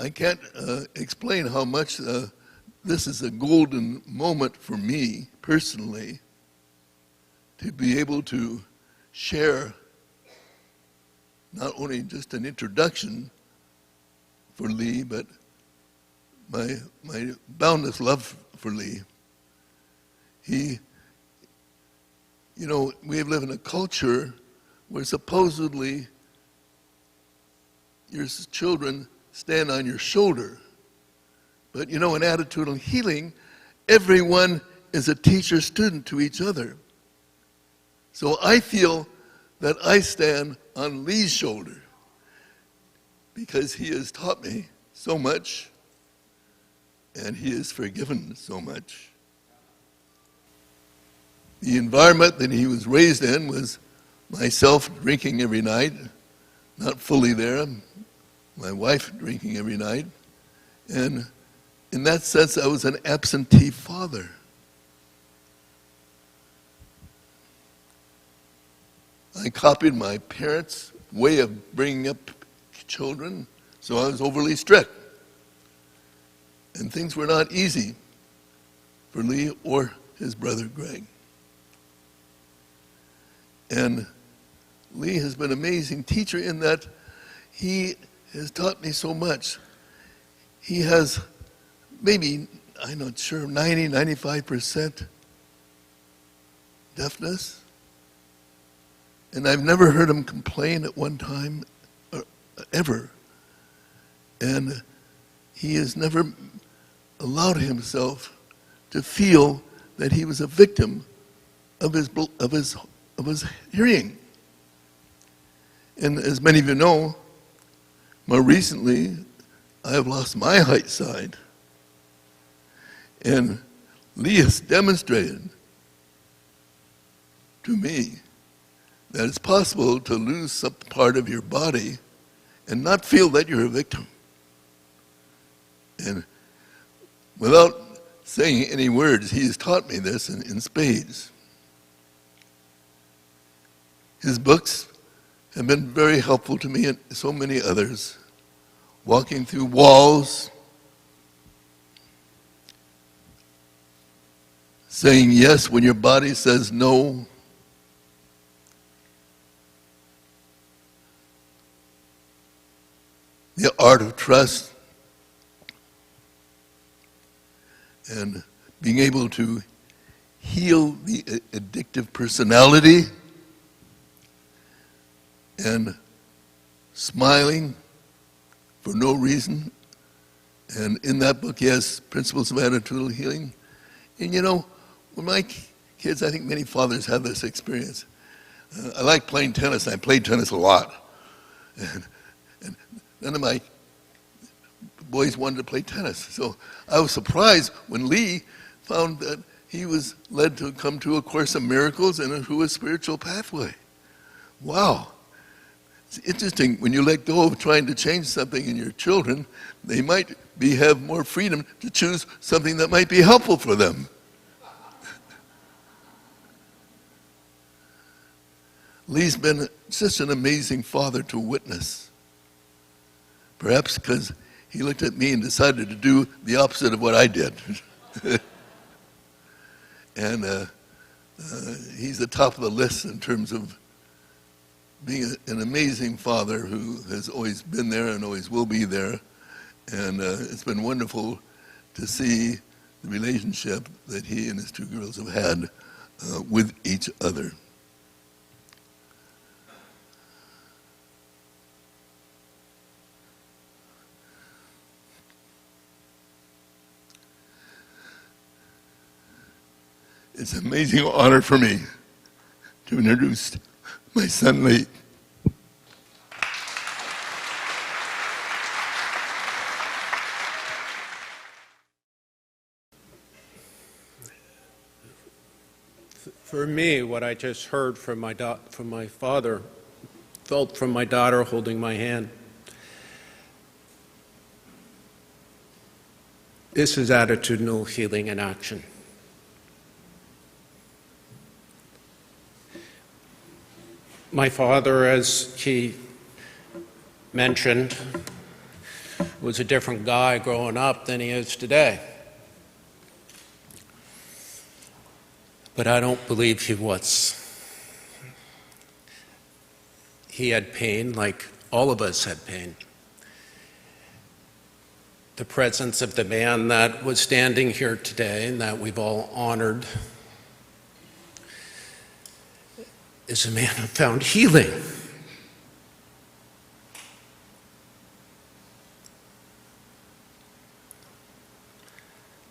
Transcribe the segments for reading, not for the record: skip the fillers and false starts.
I can't explain how much this is a golden moment for me personally to be able to share not only just an introduction for Lee, but my boundless love for Lee. We live in a culture where supposedly your children stand on your shoulder. But in attitudinal healing, everyone is a teacher-student to each other. So I feel that I stand on Lee's shoulder because he has taught me so much and he has forgiven so much. The environment that he was raised in was myself drinking every night, not fully there, my wife drinking every night, and in that sense I was an absentee father. I copied my parents' way of bringing up children, so I was overly strict. And things were not easy for Lee or his brother Greg. And Lee has been an amazing teacher in that he has taught me so much. He has maybe, I'm not sure, 95% deafness. And I've never heard him complain at one time, ever. And he has never allowed himself to feel that he was a victim of his hearing. And as many of you know, more recently, I have lost my height side. And Lee has demonstrated to me that it's possible to lose some part of your body and not feel that you're a victim. And without saying any words, he has taught me this in spades. His books have been very helpful to me and so many others. Walking Through Walls, Saying Yes When Your Body Says No, The Art of Trust, and being able to heal the addictive personality, and smiling for no reason. And in that book, yes, Principles of Attitudinal Healing. And when my kids, I think many fathers have this experience. I like playing tennis, and I played tennis a lot. And none of my boys wanted to play tennis. So I was surprised when Lee found that he was led to come to A Course in Miracles and to a spiritual pathway. Wow. It's interesting, when you let go of trying to change something in your children, they might have more freedom to choose something that might be helpful for them. Lee's been such an amazing father to witness. Perhaps because he looked at me and decided to do the opposite of what I did. And he's the top of the list in terms of being an amazing father who has always been there and always will be there. And it's been wonderful to see the relationship that he and his two girls have had with each other. It's an amazing honor for me to introduce my son Lee. For me, what I just heard from my father, felt from my daughter holding my hand. This is attitudinal healing in action. My father, as he mentioned, was a different guy growing up than he is today. But I don't believe he was. He had pain like all of us had pain. The presence of the man that was standing here today and that we've all honored is a man who found healing.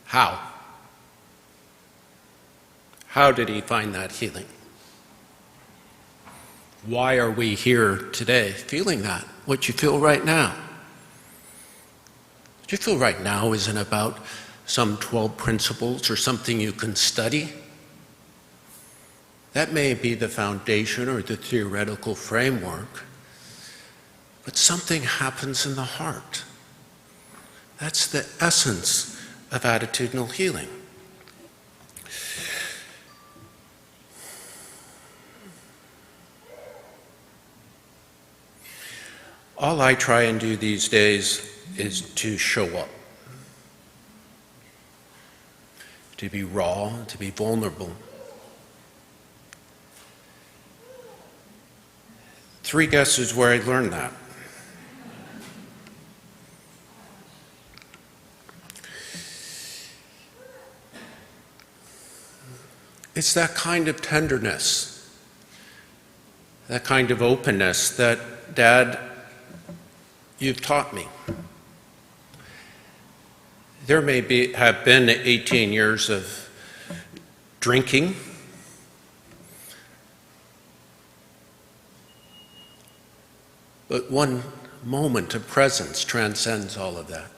How? How did he find that healing? Why are we here today feeling that? What you feel right now? What you feel right now isn't about some 12 principles or something you can study. That may be the foundation or the theoretical framework, but something happens in the heart. That's the essence of attitudinal healing. All I try and do these days is to show up, to be raw, to be vulnerable. 3 guesses where I learned that. It's that kind of tenderness, that kind of openness that, Dad, you've taught me. There may have been 18 years of drinking, but one moment of presence transcends all of that.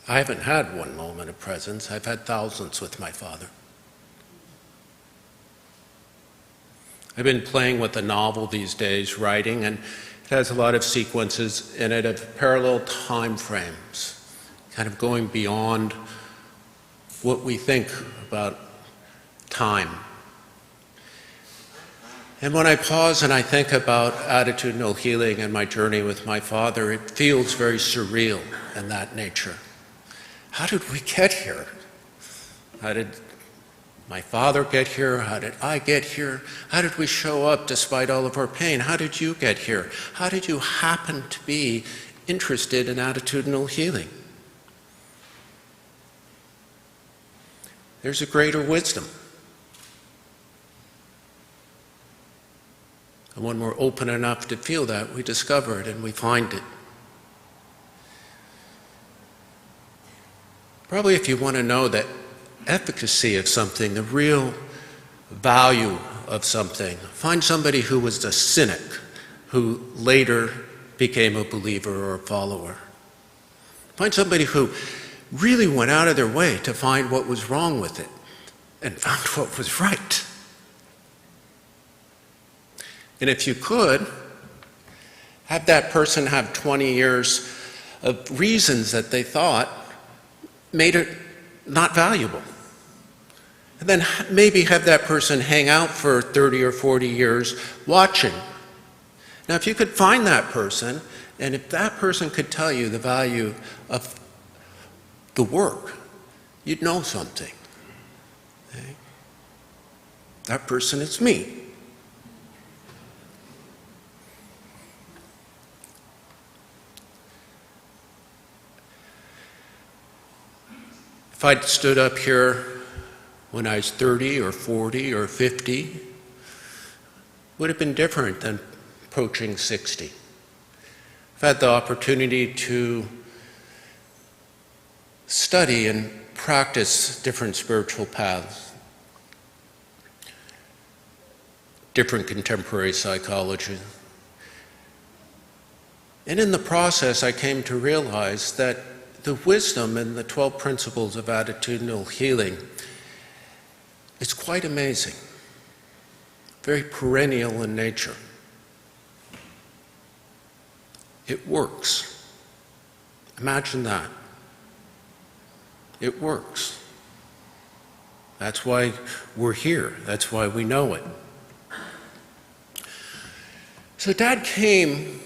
I haven't had one moment of presence. I've had thousands with my father. I've been playing with a novel these days, writing, and it has a lot of sequences in it of parallel time frames, kind of going beyond what we think about time. And when I pause and I think about attitudinal healing and my journey with my father, it feels very surreal in that nature. How did we get here? How did my father get here? How did I get here? How did we show up despite all of our pain? How did you get here? How did you happen to be interested in attitudinal healing? There's a greater wisdom. And when we're open enough to feel that, we discover it and we find it. Probably if you want to know the efficacy of something, the real value of something, find somebody who was a cynic, who later became a believer or a follower. Find somebody who really went out of their way to find what was wrong with it and found what was right. And if you could, have that person have 20 years of reasons that they thought made it not valuable. And then maybe have that person hang out for 30 or 40 years watching. Now, if you could find that person, and if that person could tell you the value of the work, you'd know something. Okay? That person is me. If I'd stood up here when I was 30 or 40 or 50, it would have been different than approaching 60. I've had the opportunity to study and practice different spiritual paths, different contemporary psychology. And in the process, I came to realize that the wisdom in the 12 principles of attitudinal healing is quite amazing, very perennial in nature. It works. Imagine that. It works. That's why we're here. That's why we know it. So Dad came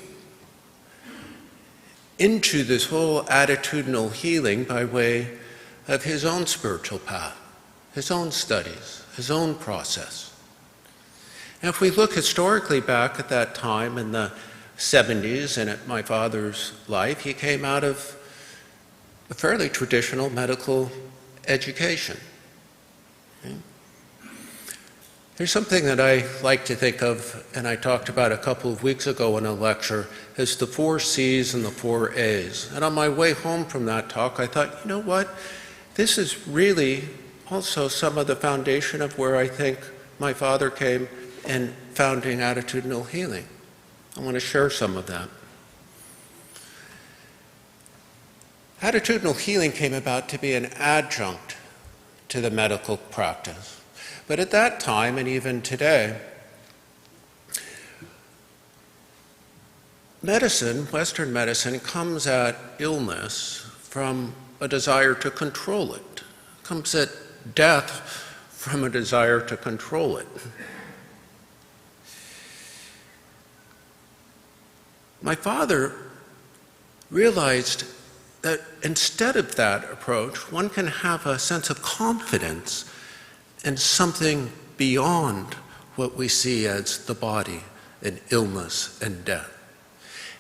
into this whole attitudinal healing by way of his own spiritual path, his own studies, his own process. And if we look historically back at that time in the 70s and at my father's life, he came out of a fairly traditional medical education. Okay? There's something that I like to think of, and I talked about a couple of weeks ago in a lecture, as the 4 C's and the 4 A's. And on my way home from that talk, I thought, you know what? This is really also some of the foundation of where I think my father came in founding attitudinal healing. I want to share some of that. Attitudinal healing came about to be an adjunct to the medical practice. But at that time, and even today, medicine, Western medicine, comes at illness from a desire to control it. Comes at death from a desire to control it. My father realized that instead of that approach, one can have a sense of confidence in something beyond what we see as the body and illness and death.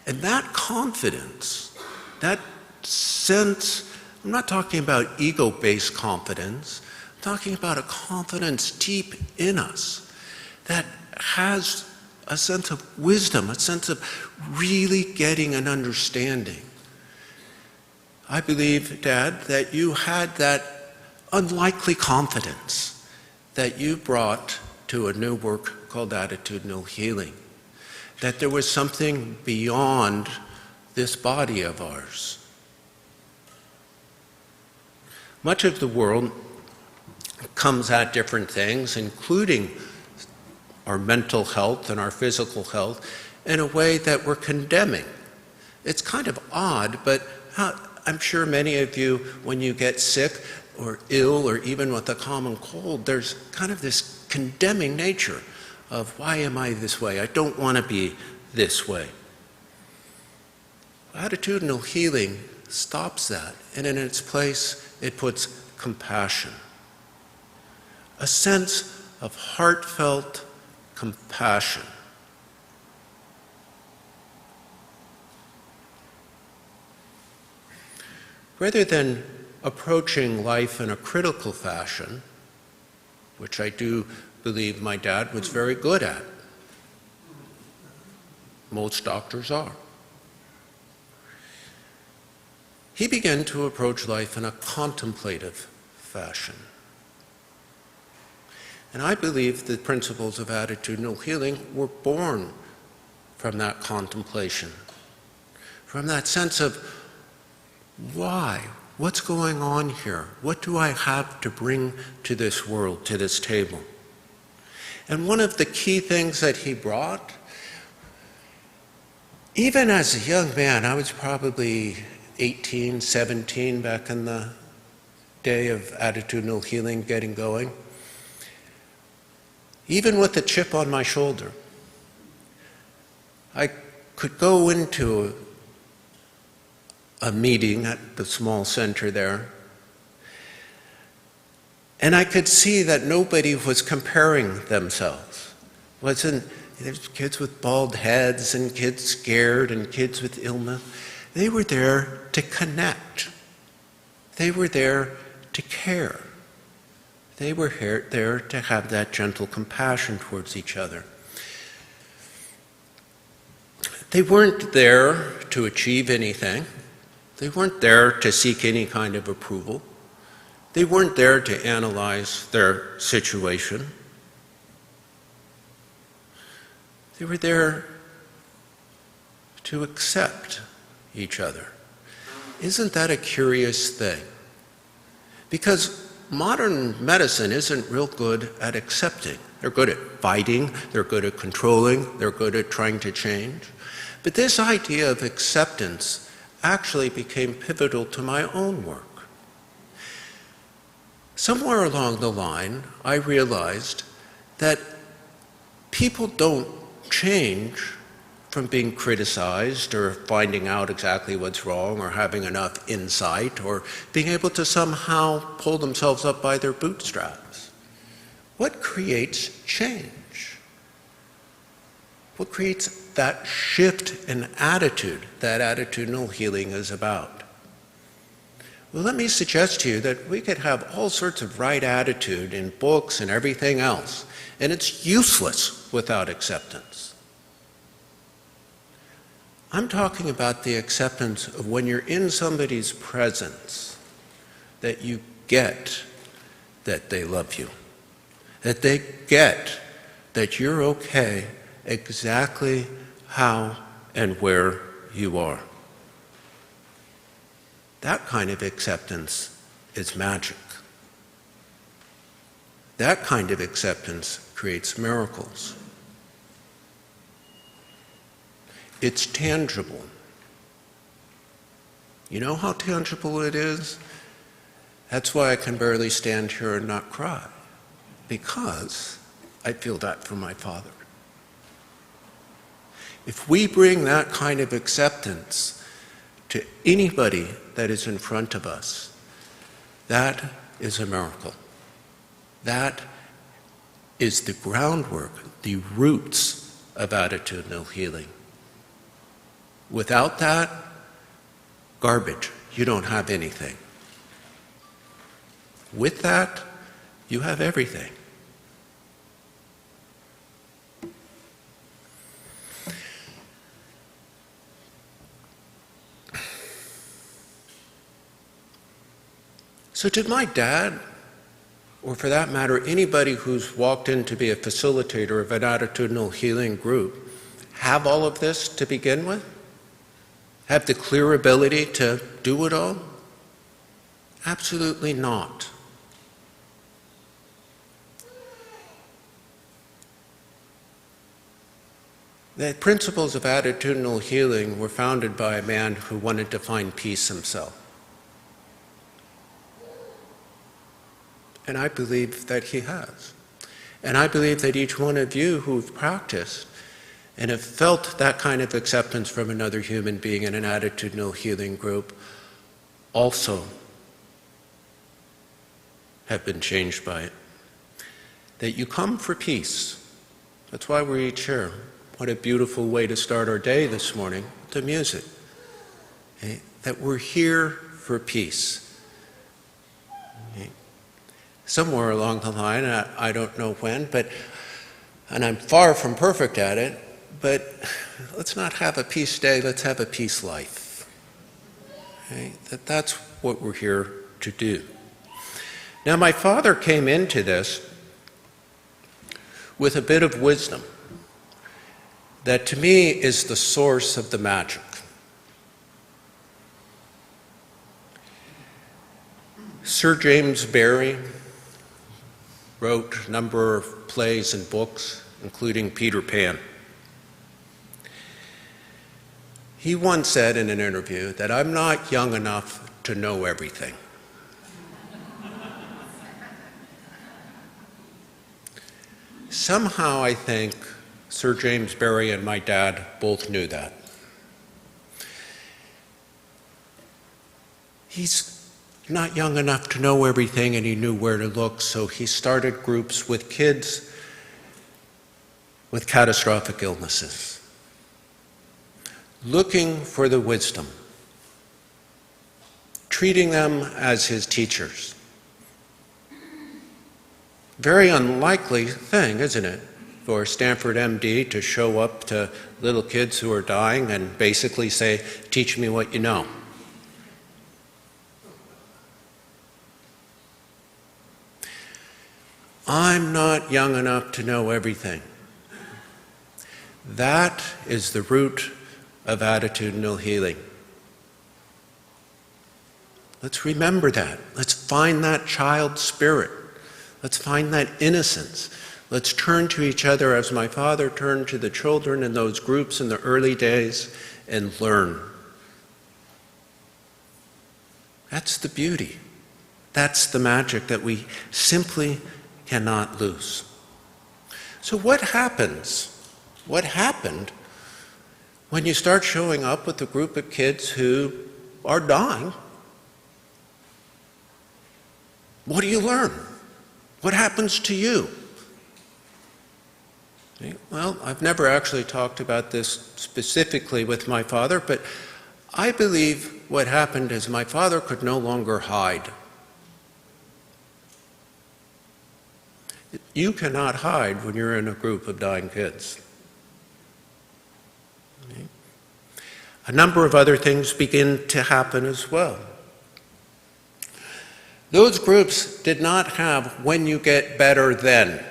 And that confidence, that sense, I'm not talking about ego-based confidence, I'm talking about a confidence deep in us that has a sense of wisdom, a sense of really getting an understanding. I believe, Dad, that you had that unlikely confidence that you brought to a new work called attitudinal healing, that there was something beyond this body of ours. Much of the world comes at different things, including our mental health and our physical health, in a way that we're condemning. It's kind of odd, but I'm sure many of you, when you get sick or ill or even with a common cold, there's kind of this condemning nature of, why am I this way? I don't want to be this way. Attitudinal healing stops that, and in its place, it puts compassion. A sense of heartfelt compassion. Rather than approaching life in a critical fashion, which I do believe my dad was very good at. Most doctors are. He began to approach life in a contemplative fashion. And I believe the principles of attitudinal healing were born from that contemplation, from that sense of, why? What's going on here? What do I have to bring to this world, to this table? And one of the key things that he brought, even as a young man, I was probably 18, 17 back in the day of attitudinal healing getting going, even with a chip on my shoulder, I could go into a meeting at the small center there, and I could see that nobody was comparing themselves. There's kids with bald heads and kids scared and kids with illness. They were there to connect. They were there to care. They were there to have that gentle compassion towards each other. They weren't there to achieve anything. They weren't there to seek any kind of approval. They weren't there to analyze their situation. They were there to accept each other. Isn't that a curious thing? Because modern medicine isn't real good at accepting. They're good at fighting, they're good at controlling, they're good at trying to change. But this idea of acceptance actually became pivotal to my own work. Somewhere along the line, I realized that people don't change from being criticized or finding out exactly what's wrong or having enough insight or being able to somehow pull themselves up by their bootstraps. What creates change? What creates that shift in attitude that attitudinal healing is about? Well, let me suggest to you that we could have all sorts of right attitude in books and everything else, and it's useless without acceptance. I'm talking about the acceptance of when you're in somebody's presence, that you get that they love you, that they get that you're okay exactly how and where you are. That kind of acceptance is magic. That kind of acceptance creates miracles. It's tangible. You know how tangible it is? That's why I can barely stand here and not cry, because I feel that from my father. If we bring that kind of acceptance to anybody that is in front of us, that is a miracle. That is the groundwork, the roots of attitudinal healing. Without that, garbage. You don't have anything. With that, you have everything. So did my dad, or for that matter, anybody who's walked in to be a facilitator of an attitudinal healing group, have all of this to begin with? Have the clear ability to do it all? Absolutely not. The principles of attitudinal healing were founded by a man who wanted to find peace himself. And I believe that he has. And I believe that each one of you who've practiced and have felt that kind of acceptance from another human being in an attitudinal healing group also have been changed by it. That you come for peace. That's why we're each here. What a beautiful way to start our day this morning, to music. Okay? That we're here for peace. Okay? Somewhere along the line, I don't know when, and I'm far from perfect at it, but let's not have a peace day, let's have a peace life. Okay? That's what we're here to do. Now, my father came into this with a bit of wisdom that to me is the source of the magic. Sir James Barrie wrote a number of plays and books, including Peter Pan. He once said in an interview that I'm not young enough to know everything. Somehow I think Sir James Barrie and my dad both knew that. He's not young enough to know everything, and he knew where to look, so he started groups with kids with catastrophic illnesses, looking for the wisdom, treating them as his teachers. Very unlikely thing, isn't it, for Stanford MD to show up to little kids who are dying and basically say, "Teach me what you know." I'm not young enough to know everything. That is the root of attitudinal healing. Let's remember that. Let's find that child spirit. Let's find that innocence. Let's turn to each other as my father turned to the children in those groups in the early days and learn. That's the beauty. That's the magic that we simply cannot lose. So what happens? What happened when you start showing up with a group of kids who are dying, what do you learn? What happens to you? Well, I've never actually talked about this specifically with my father, but I believe what happened is my father could no longer hide. You cannot hide when you're in a group of dying kids. A number of other things begin to happen as well. Those groups did not have when you get better then.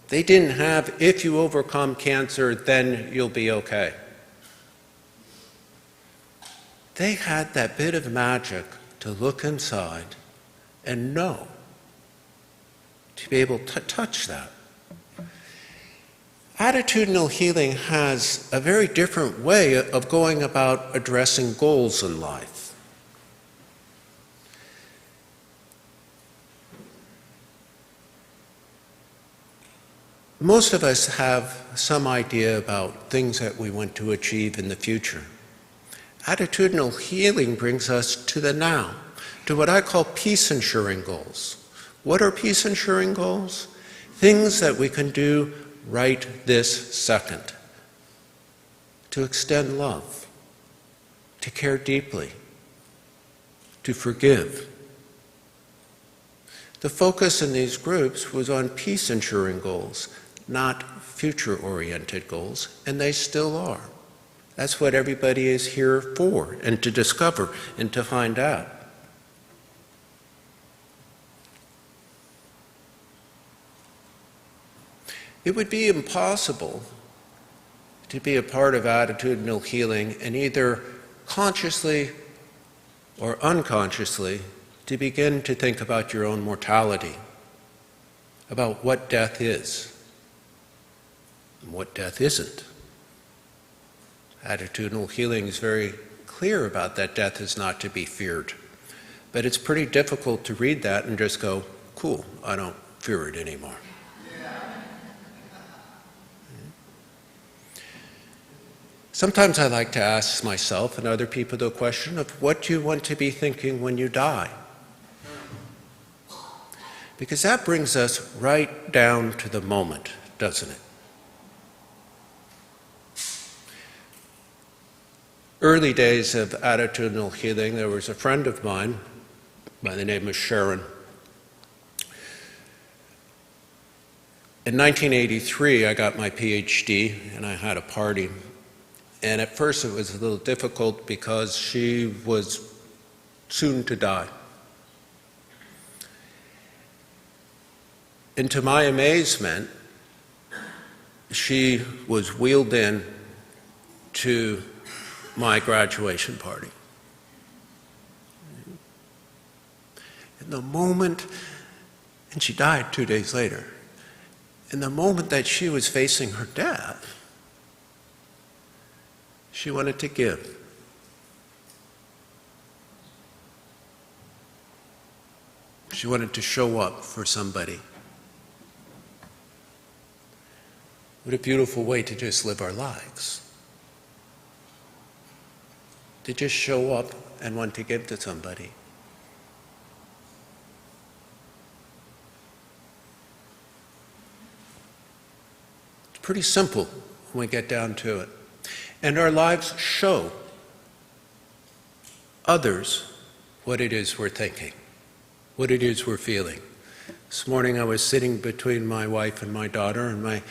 They didn't have if you overcome cancer, then you'll be okay. They had that bit of magic to look inside and know, to be able to touch that. Attitudinal healing has a very different way of going about addressing goals in life. Most of us have some idea about things that we want to achieve in the future. Attitudinal healing brings us to the now, to what I call peace-insuring goals. What are peace-insuring goals? Things that we can do right this second. To extend love, to care deeply, to forgive. The focus in these groups was on peace-insuring goals, not future-oriented goals, and they still are. That's what everybody is here for, and to discover and to find out. It would be impossible to be a part of attitudinal healing and either consciously or unconsciously to begin to think about your own mortality, about what death is and what death isn't. Attitudinal healing is very clear about that death is not to be feared. But it's pretty difficult to read that and just go, cool, I don't fear it anymore. Sometimes I like to ask myself and other people the question of what do you want to be thinking when you die? Because that brings us right down to the moment, doesn't it? Early days of attitudinal healing, there was a friend of mine by the name of Sharon. In 1983, I got my PhD and I had a party. And at first it was a little difficult because she was soon to die. And to my amazement, she was wheeled in to my graduation party. In the moment, and she died 2 days later, in the moment that she was facing her death, she wanted to give. She wanted to show up for somebody. What a beautiful way to just live our lives. To just show up and want to give to somebody. It's pretty simple when we get down to it. And our lives show others what it is we're thinking, what it is we're feeling. This morning I was sitting between my wife and my daughter, and my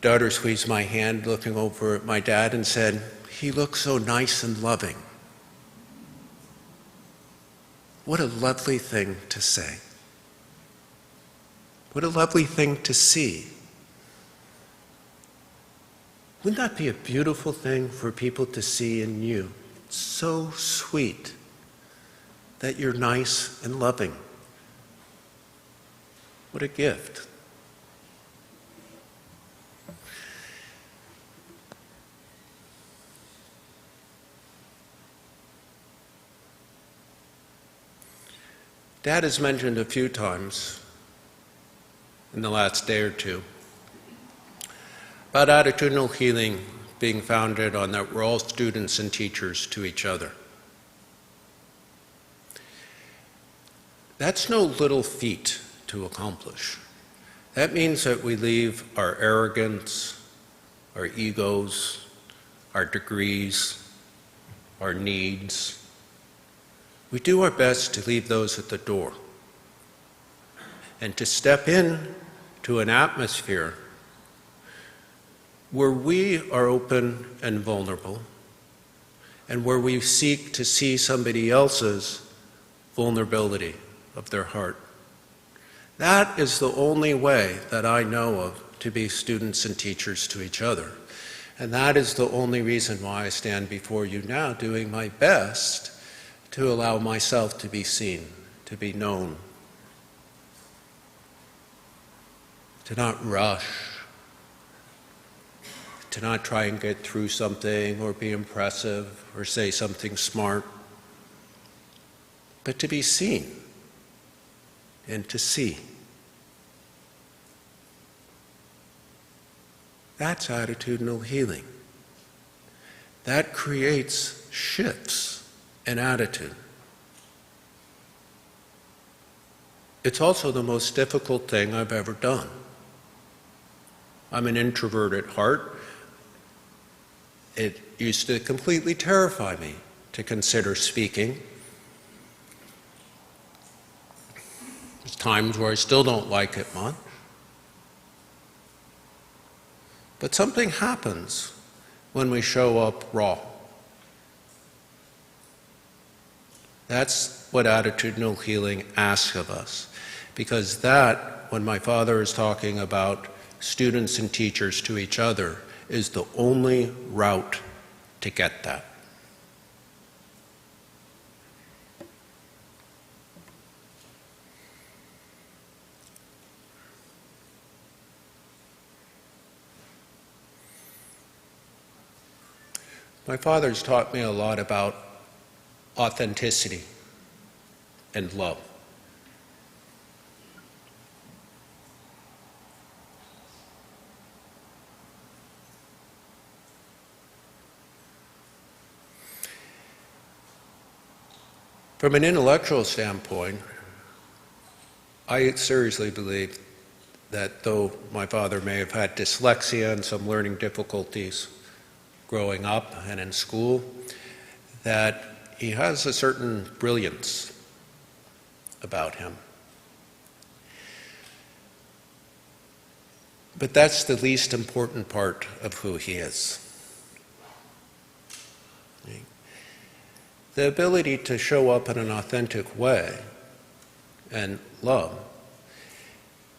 daughter squeezed my hand looking over at my dad and said, "He looks so nice and loving." What a lovely thing to say. What a lovely thing to see. Wouldn't that be a beautiful thing for people to see in you? It's so sweet that you're nice and loving. What a gift. Dad has mentioned a few times in the last day or two about attitudinal healing being founded on that we're all students and teachers to each other. That's no little feat to accomplish. That means that we leave our arrogance, our egos, our degrees, our needs. We do our best to leave those at the door and to step in to an atmosphere where we are open and vulnerable and where we seek to see somebody else's vulnerability of their heart. That is the only way that I know of to be students and teachers to each other. And that is the only reason why I stand before you now doing my best to allow myself to be seen, to be known, to not rush, to not try and get through something or be impressive or say something smart, but to be seen and to see. That's attitudinal healing. That creates shifts in attitude. It's also the most difficult thing I've ever done. I'm an introvert at heart. It used to completely terrify me to consider speaking. There's times where I still don't like it much. But something happens when we show up raw. That's what attitudinal healing asks of us. Because that, when my father is talking about students and teachers to each other, is the only route to get that. My father's taught me a lot about authenticity and love. From an intellectual standpoint, I seriously believe that though my father may have had dyslexia and some learning difficulties growing up and in school, that he has a certain brilliance about him. But that's the least important part of who he is. The ability to show up in an authentic way and love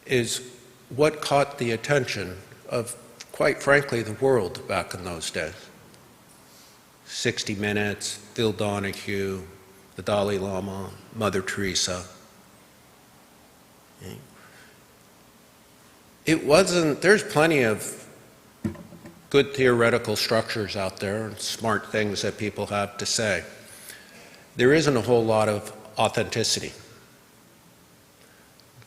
is what caught the attention of, quite frankly, the world back in those days. 60 Minutes, Phil Donahue, the Dalai Lama, Mother Teresa. It wasn't, there's plenty of good theoretical structures out there and smart things that people have to say. There isn't a whole lot of authenticity,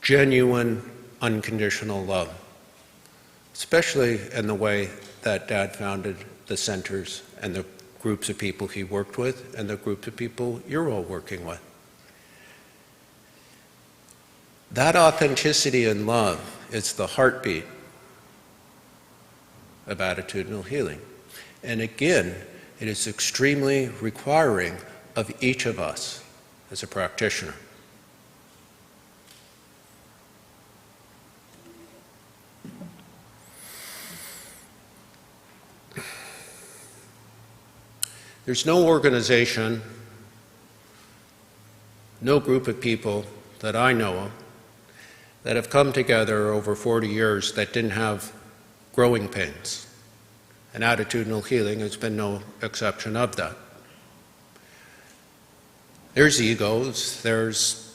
genuine, unconditional love, especially in the way that Dad founded the centers and the groups of people he worked with and the groups of people you're all working with. That authenticity and love is the heartbeat of attitudinal healing. And again, it is extremely requiring of each of us as a practitioner. There's no organization, no group of people that I know of that have come together over 40 years that didn't have growing pains. And attitudinal healing has been no exception of that. There's egos, there's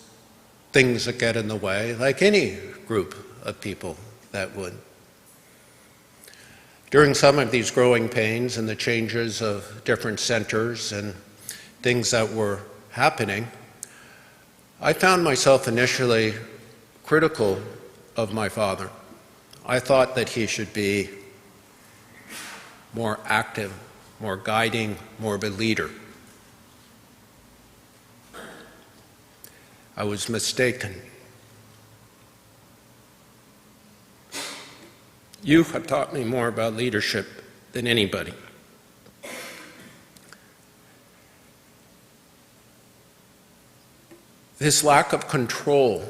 things that get in the way, like any group of people that would. During some of these growing pains and the changes of different centers and things that were happening, I found myself initially critical of my father. I thought that he should be more active, more guiding, more of a leader. I was mistaken. You have taught me more about leadership than anybody. This lack of control,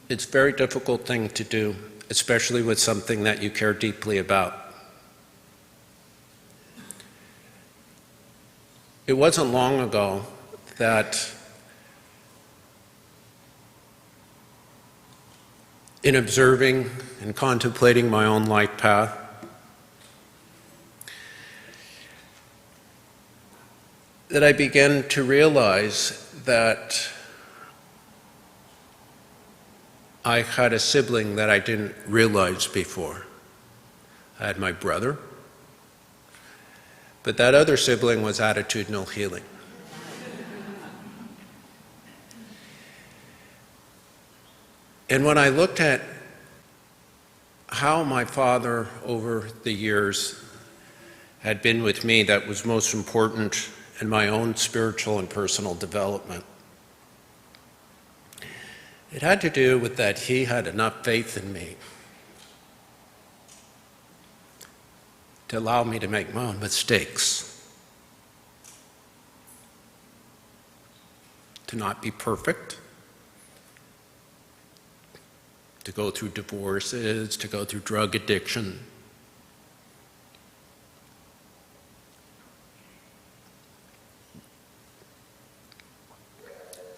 it's a very difficult thing to do, especially with something that you care deeply about. It wasn't long ago that in observing and contemplating my own life path, that I began to realize that I had a sibling that I didn't realize before. I had my brother, but that other sibling was attitudinal healing. And when I looked at how my father over the years had been with me, that was most important in my own spiritual and personal development. It had to do with that he had enough faith in me to allow me to make my own mistakes, to not be perfect, to go through divorces, to go through drug addiction.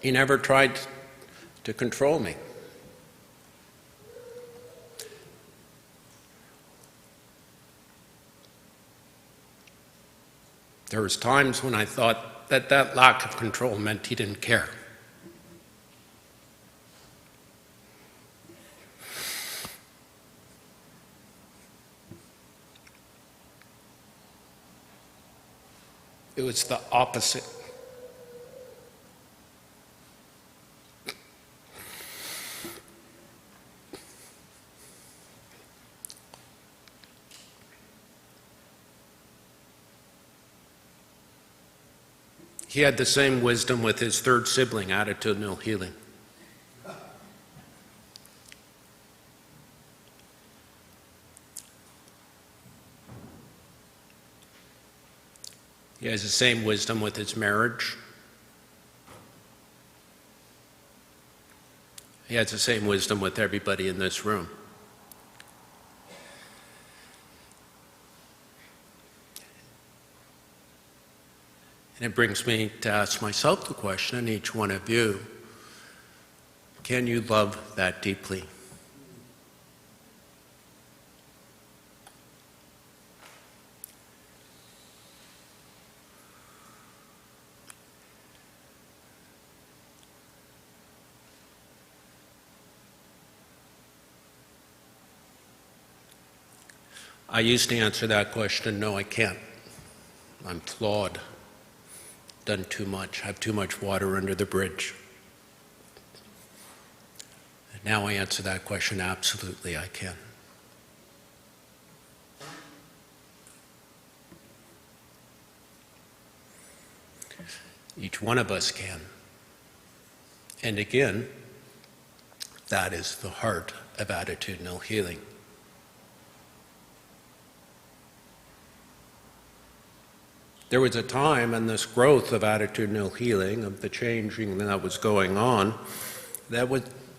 He never tried to control me. There was times when I thought that that lack of control meant he didn't care. It was the opposite. He had the same wisdom with his third sibling, attitudinal healing. He has the same wisdom with his marriage. He has the same wisdom with everybody in this room. And it brings me to ask myself the question, and each one of you, can you love that deeply? I used to answer that question, no, I can't. I'm flawed. Done too much, have too much water under the bridge. And now I answer that question, absolutely I can. Each one of us can. And again, that is the heart of attitudinal healing. There was a time in this growth of attitudinal healing, of the changing that was going on, that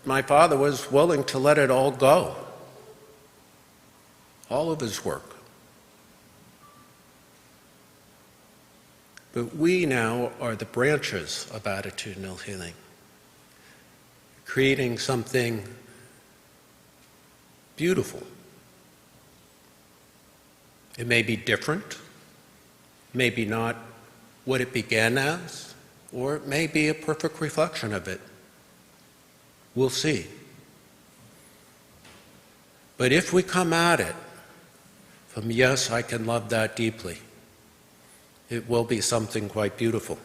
my father was willing to let it all go. All of his work. But we now are the branches of attitudinal healing, creating something beautiful. It may be different. Maybe not what it began as, or it may be a perfect reflection of it. We'll see. But if we come at it from, yes, I can love that deeply, it will be something quite beautiful.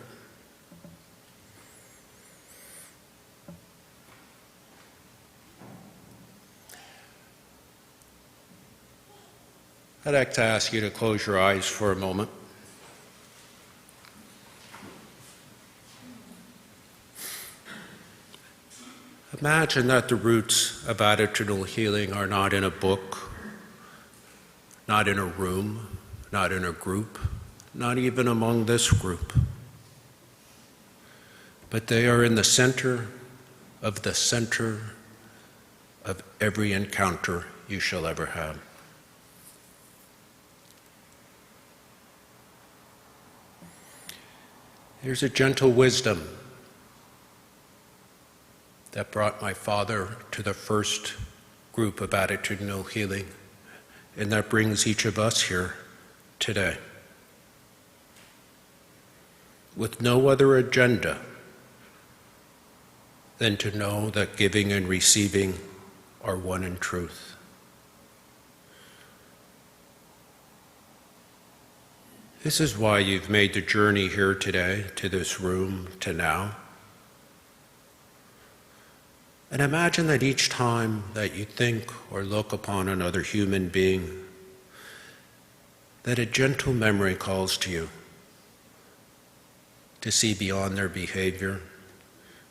I'd like to ask you to close your eyes for a moment. Imagine that the roots of attitudinal healing are not in a book, not in a room, not in a group, not even among this group, but they are in the center of every encounter you shall ever have. There's a gentle wisdom that brought my father to the first group of attitudinal healing, and that brings each of us here today. With no other agenda than to know that giving and receiving are one in truth. This is why you've made the journey here today, to this room, to now. And imagine that each time that you think or look upon another human being, that a gentle memory calls to you to see beyond their behavior,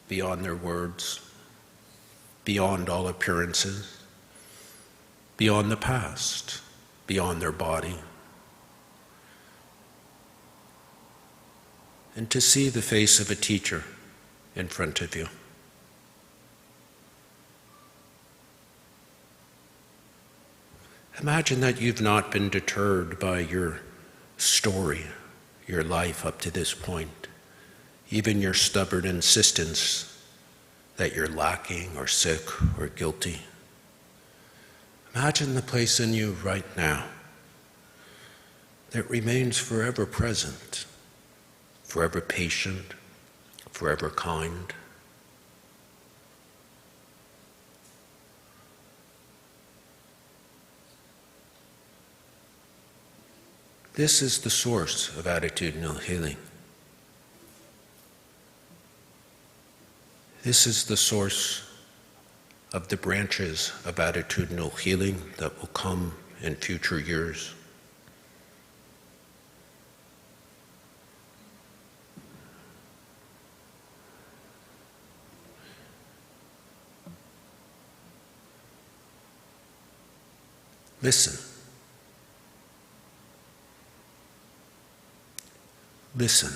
beyond their words, beyond all appearances, beyond the past, beyond their body, and to see the face of a teacher in front of you. Imagine that you've not been deterred by your story, your life up to this point, even your stubborn insistence that you're lacking or sick or guilty. Imagine the place in you right now that remains forever present, forever patient, forever kind. This is the source of attitudinal healing. This is the source of the branches of attitudinal healing that will come in future years. Listen. Listen.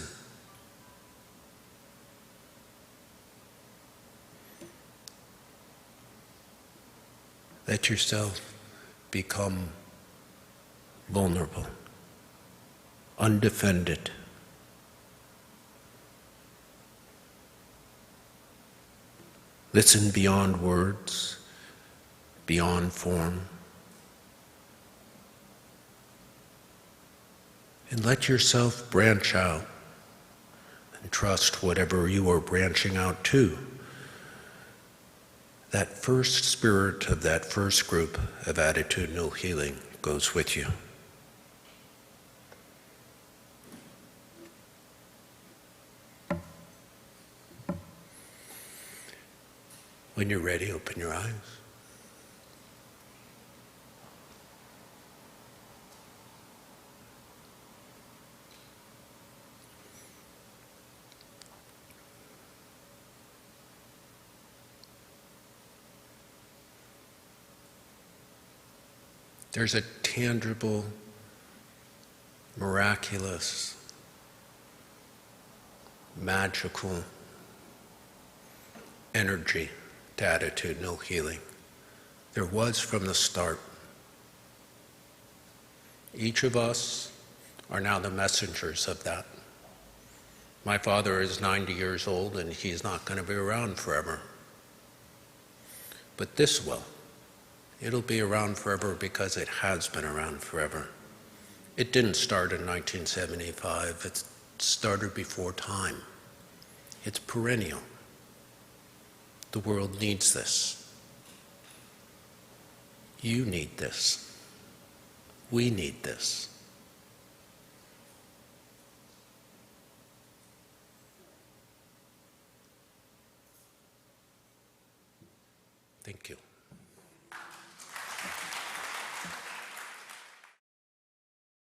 Let yourself become vulnerable, undefended. Listen beyond words, beyond form. And let yourself branch out and trust whatever you are branching out to. That first spirit of that first group of attitudinal healing goes with you. When you're ready, open your eyes. There's a tangible, miraculous, magical energy to attitudinal healing. There was from the start. Each of us are now the messengers of that. My father is 90 years old and he's not going to be around forever. But this will. It'll be around forever because it has been around forever. It didn't start in 1975. It started before time. It's perennial. The world needs this. You need this. We need this. Thank you.